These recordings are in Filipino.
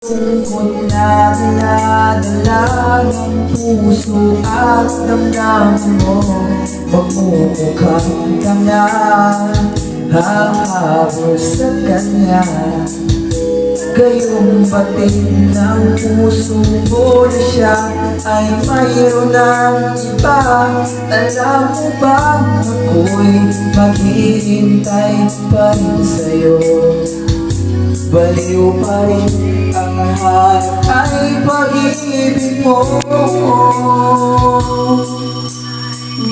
Tungkol na dinadala ng puso at damdamin mo, magmumukhang ka na hahabol sa kanya. Gayong batid ng puso mo na siya ay mayroon ng iba. Alam mo bang ako'y maghihintay pa rin sa'yo? Baliw pa rin ang hanap ay pag-ibig mo.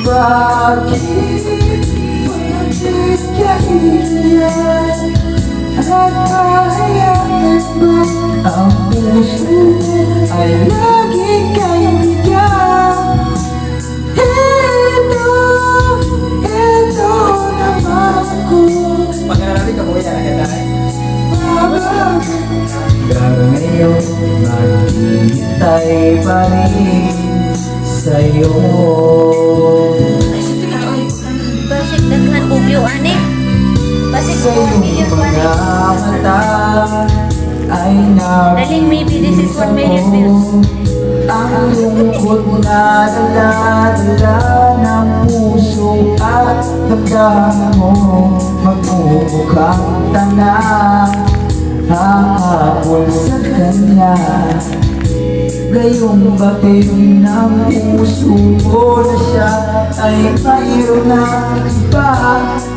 Bakit kailan at kahayaan ba ang puso ay laging kaibigan? Ito naman ako. Pag-arali ka po yan, hanggang ngayon maghihintay pa rin sa'yo. Basik dengan bubyo ane. Basik Sa iyong bubyo mga mata ay Darling, maybe this is 1 million views. ang lungkot na dala-dala ng puso at damdamin mo, magmumukhang tanga hahabol sa kanya. Gayong batid ng puso mo na siya ay mayroon ng iba.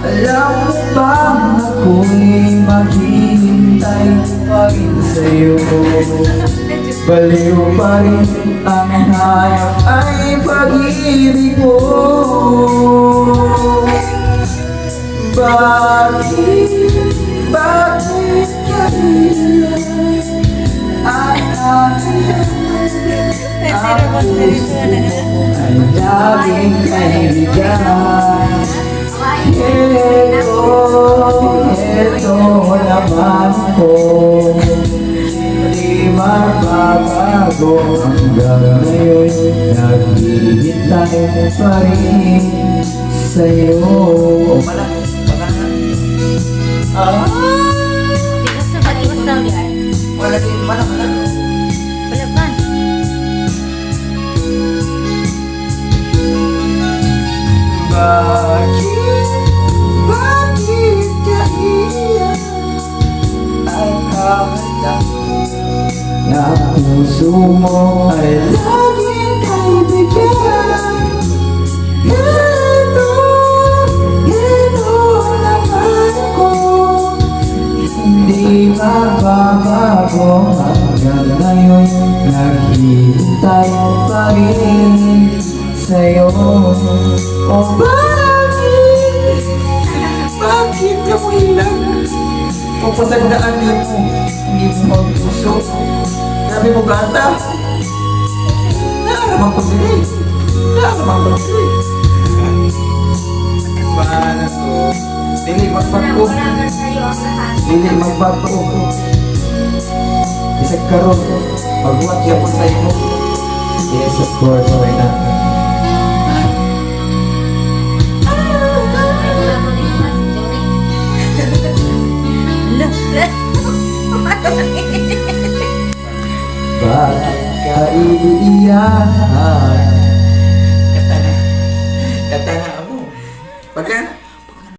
Alam mo bang ako'y maghihintay pa rin sa'yo? Baliw pa rin ang hayop ay pag-ibig mo. Bakit kailan ay laging kaibigan? Ito naman ko, di magbabago. Hanggang ngayon naghihintay pa rin sa'yo. Tigas na baliwas daw yan. wala din malang. Palaban. Bakit kailan ay kahalang na puso mo ay laging kaibigan? Ito naman ko, hindi magbabago. Hanggang ngayon naghihintay pa rin sa'yo. O bakit ka mo hilang? O pasagdaan mo, hindi mo magpuso. Sabi mo gata, nakaramang pagbili. Nakaramang pagbili. Paano to? Dili magpagpo. Dili magpagpo. Isag karon, magbuhat siya po sa imo. Yes, of course, why not? Bakit kaiiyakan? Katana. Katana mo. Pagka